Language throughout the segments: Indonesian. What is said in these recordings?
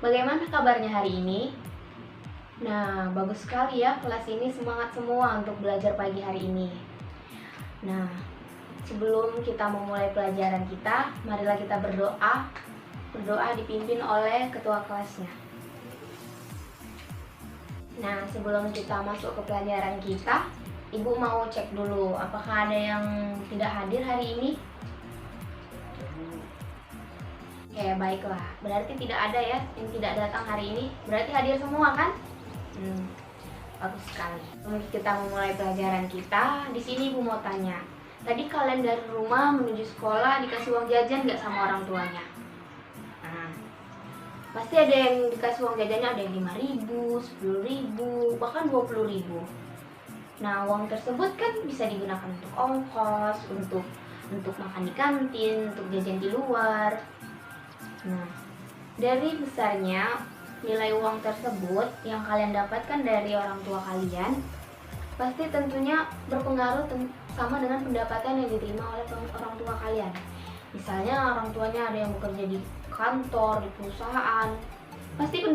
Bagaimana kabarnya hari ini? Nah, bagus sekali ya kelas ini, semangat semua untuk belajar pagi hari ini. Nah, sebelum kita memulai pelajaran kita, marilah kita berdoa. Berdoa dipimpin oleh ketua kelasnya. Nah, sebelum kita masuk ke pelajaran kita, Ibu mau cek dulu apakah ada yang tidak hadir hari ini? Oke, baiklah. Berarti tidak ada ya yang tidak datang hari ini. Berarti hadir semua kan? Bagus sekali. Sebelum kita memulai pelajaran kita, di sini Ibu mau tanya. Tadi kalian dari rumah menuju sekolah dikasih uang jajan nggak sama orang tuanya? Nah, pasti ada yang dikasih uang jajannya, ada yang 5.000, 10.000, bahkan 20.000. Nah, uang tersebut kan bisa digunakan untuk ongkos, untuk makan di kantin, untuk jajan di luar. Nah, dari besarnya nilai uang tersebut yang kalian dapatkan dari orang tua kalian pasti tentunya berpengaruh sama dengan pendapatan yang diterima oleh orang tua kalian. Misalnya orang tuanya ada yang bekerja di kantor, di perusahaan, pasti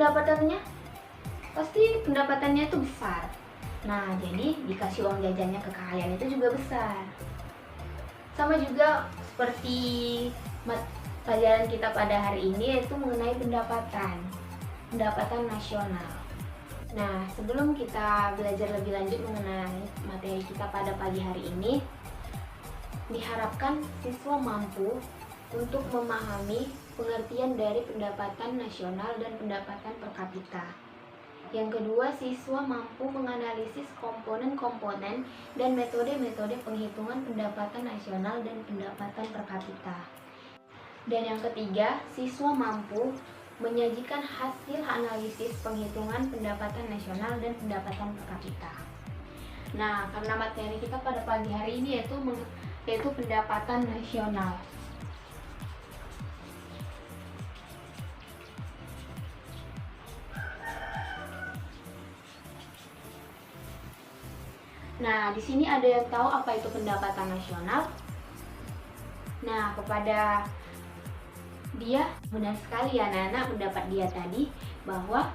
pendapatannya itu besar. Nah, jadi dikasih uang jajannya ke kalian itu juga besar. Sama juga seperti pelajaran kita pada hari ini, yaitu mengenai pendapatan nasional. Nah, sebelum kita belajar lebih lanjut mengenai materi kita pada pagi hari ini, diharapkan siswa mampu untuk memahami pengertian dari pendapatan nasional dan pendapatan per kapita. Yang kedua, siswa mampu menganalisis komponen-komponen dan metode-metode penghitungan pendapatan nasional dan pendapatan per kapita. Dan yang ketiga, siswa mampu menyajikan hasil analisis penghitungan pendapatan nasional dan pendapatan per kapita. Nah, karena materi kita pada pagi hari ini yaitu pendapatan nasional. Nah, di sini ada yang tahu apa itu pendapatan nasional? Nah, kepada dia, benar sekali ya anak-anak, pendapat dia tadi bahwa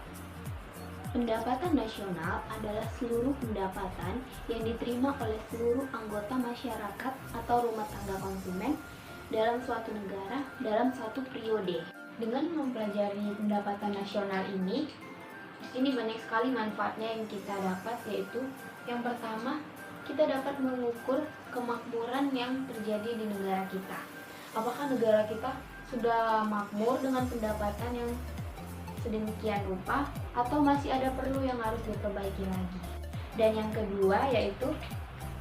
pendapatan nasional adalah seluruh pendapatan yang diterima oleh seluruh anggota masyarakat atau rumah tangga konsumen dalam suatu negara dalam satu periode. Dengan mempelajari pendapatan nasional ini banyak sekali manfaatnya yang kita dapat, yaitu yang pertama, kita dapat mengukur kemakmuran yang terjadi di negara kita. Apakah negara kita sudah makmur dengan pendapatan yang sedemikian rupa, atau masih ada perlu yang harus diperbaiki lagi. Dan yang kedua yaitu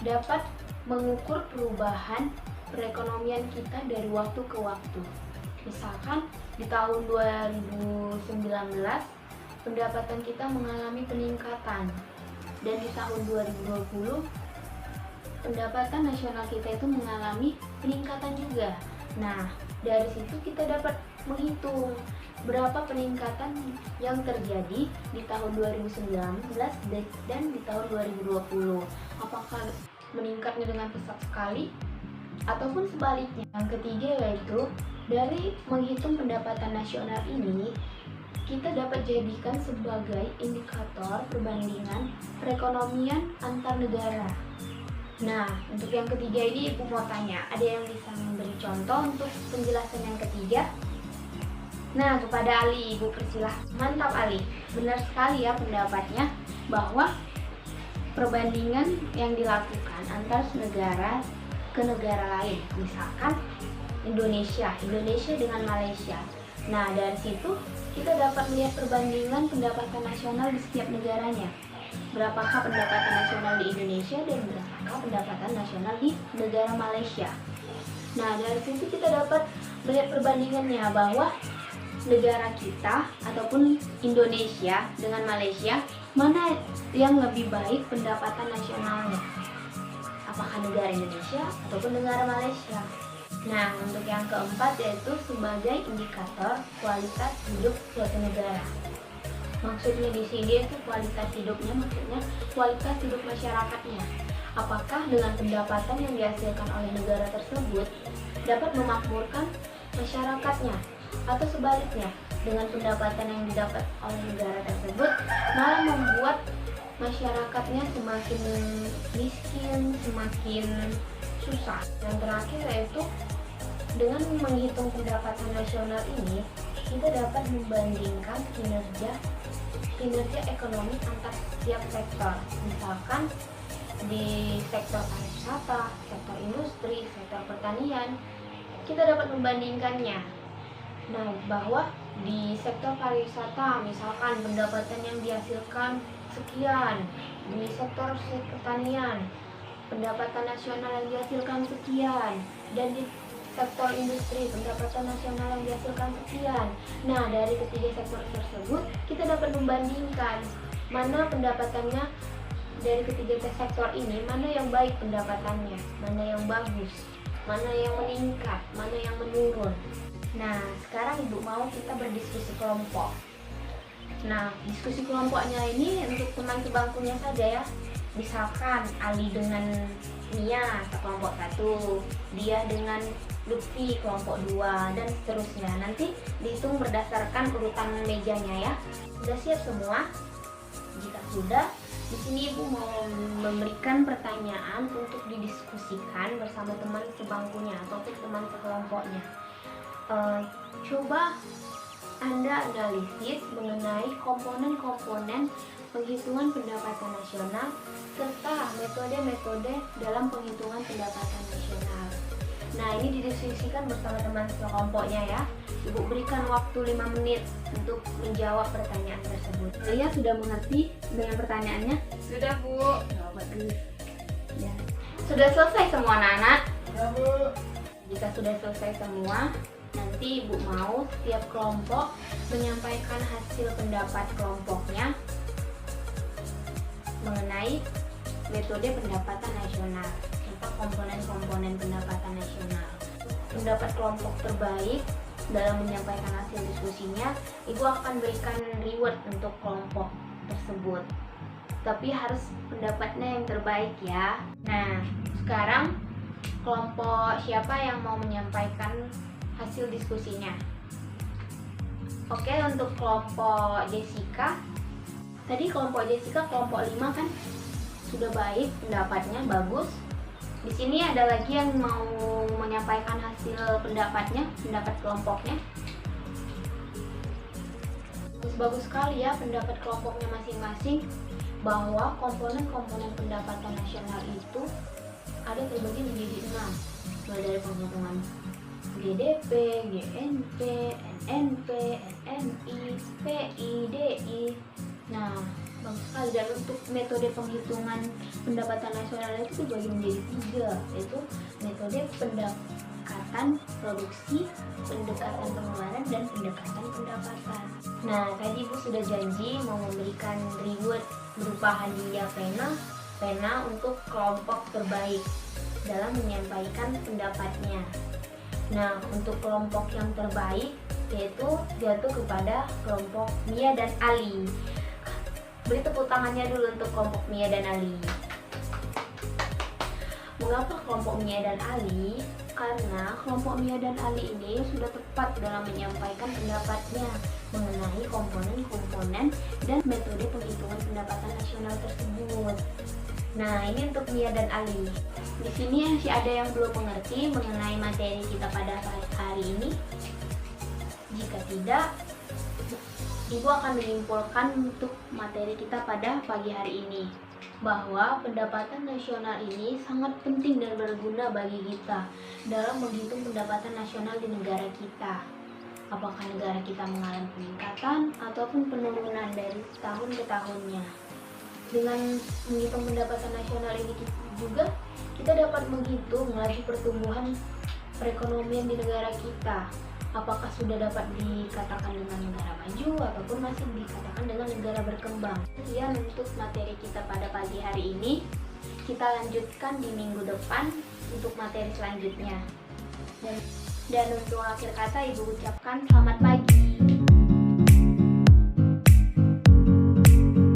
dapat mengukur perubahan perekonomian kita dari waktu ke waktu. Misalkan di tahun 2019 pendapatan kita mengalami peningkatan, dan di tahun 2020 pendapatan nasional kita itu mengalami peningkatan juga. Nah, dari situ kita dapat menghitung berapa peningkatan yang terjadi di tahun 2019 dan di tahun 2020. Apakah meningkatnya dengan pesat sekali ataupun sebaliknya. Yang ketiga yaitu dari menghitung pendapatan nasional ini, kita dapat jadikan sebagai indikator perbandingan perekonomian antar negara. Nah, untuk yang ketiga ini Ibu mau tanya, ada yang bisa memberi contoh untuk penjelasan yang ketiga? Nah, kepada Ali, Ibu persilahkan. Mantap Ali, benar sekali ya pendapatnya bahwa perbandingan yang dilakukan antar negara ke negara lain, misalkan Indonesia dengan Malaysia. Nah, dari situ kita dapat melihat perbandingan pendapatan nasional di setiap negaranya. Berapakah pendapatan nasional di Indonesia dan berapakah pendapatan nasional di negara Malaysia. Nah, dari situ kita dapat melihat perbandingannya bahwa negara kita ataupun Indonesia dengan Malaysia, mana yang lebih baik pendapatan nasionalnya. Apakah negara Indonesia ataupun negara Malaysia. Nah, untuk yang keempat yaitu sebagai indikator kualitas hidup suatu negara. Maksudnya di sini itu kualitas hidupnya, maksudnya kualitas hidup masyarakatnya. Apakah dengan pendapatan yang dihasilkan oleh negara tersebut dapat memakmurkan masyarakatnya, atau sebaliknya, dengan pendapatan yang didapat oleh negara tersebut malah membuat masyarakatnya semakin miskin, semakin susah. Yang terakhir yaitu dengan menghitung pendapatan nasional ini, kita dapat membandingkan kinerja ekonomi antar setiap sektor. Misalkan di sektor pariwisata, sektor industri, sektor pertanian, kita dapat membandingkannya. Nah, bahwa di sektor pariwisata misalkan pendapatan yang dihasilkan sekian, di sektor pertanian pendapatan nasional yang dihasilkan sekian, dan di sektor industri pendapatan nasional yang dihasilkan sekian. Nah, dari ketiga sektor tersebut kita dapat membandingkan mana pendapatannya dari ketiga sektor ini, mana yang baik pendapatannya, mana yang bagus, mana yang meningkat, mana yang menurun. Nah, sekarang Ibu mau kita berdiskusi kelompok. Nah, diskusi kelompoknya ini untuk teman sebangkunya saja ya. Misalkan Ali dengan Mia kelompok 1, dia dengan Lutfi kelompok 2, dan seterusnya. Nanti dihitung berdasarkan urutan mejanya ya. Sudah siap semua? Jika sudah, di sini Ibu mau memberikan pertanyaan untuk didiskusikan bersama teman sebangkunya ataupun teman sekelompoknya. Coba Anda analisis mengenai komponen-komponen penghitungan pendapatan nasional serta metode-metode dalam penghitungan pendapatan nasional. Nah, ini didiskusikan bersama teman sekelompoknya ya. Ibu berikan waktu 5 menit untuk menjawab pertanyaan tersebut. Kalian sudah mengerti dengan pertanyaannya? Sudah, Bu. Bagus. Ya. Sudah selesai semua anak-anak? Sudah, Bu. Jika sudah selesai semua, nanti Ibu mau setiap kelompok menyampaikan hasil pendapat kelompoknya mengenai metode pendapatan nasional serta komponen-komponen pendapatan nasional. Pendapat kelompok terbaik dalam menyampaikan hasil diskusinya, Ibu akan berikan reward untuk kelompok tersebut. Tapi harus pendapatnya yang terbaik ya. Nah, sekarang kelompok siapa yang mau menyampaikan hasil diskusinya? Oke, untuk kelompok Jessica. Tadi kelompok Jessica kelompok 5 kan sudah baik pendapatnya, bagus. Di sini ada lagi yang mau menyampaikan hasil pendapatnya, pendapat kelompoknya. Bagus sekali ya pendapat kelompoknya masing-masing, bahwa komponen-komponen pendapatan nasional itu ada terbagi menjadi 6, mulai dari penghitungan GDP, GNP, NNP, NNI, PI, DI. Nah, bagus sekali. Dan untuk metode penghitungan pendapatan nasional itu dibagi menjadi 3, yaitu metode pendekatan produksi, pendekatan pengeluaran, dan pendekatan pendapatan. Nah, tadi Ibu sudah janji mau memberikan reward berupa hadiah pena untuk kelompok terbaik dalam menyampaikan pendapatnya. Nah, untuk kelompok yang terbaik yaitu jatuh kepada kelompok Mia dan Ali. Beri tepuk tangannya dulu untuk kelompok Mia dan Ali. Mengapa kelompok Mia dan Ali? Karena kelompok Mia dan Ali ini sudah tepat dalam menyampaikan pendapatnya mengenai komponen-komponen dan metode penghitungan pendapatan nasional tersebut. Nah, ini untuk Mia dan Ali. Di sini masih ada yang belum mengerti mengenai materi kita pada hari ini. Jika tidak, Ibu akan menyimpulkan untuk materi kita pada pagi hari ini, bahwa pendapatan nasional ini sangat penting dan berguna bagi kita dalam menghitung pendapatan nasional di negara kita. Apakah negara kita mengalami peningkatan ataupun penurunan dari tahun ke tahunnya. Dengan menghitung pendapatan nasional ini juga, kita dapat menghitung laju pertumbuhan perekonomian di negara kita. Apakah sudah dapat dikatakan dengan negara maju ataupun masih dikatakan dengan negara berkembang. Sekian untuk materi kita pada pagi hari ini. Kita lanjutkan di minggu depan untuk materi selanjutnya. Dan untuk akhir kata Ibu ucapkan selamat pagi.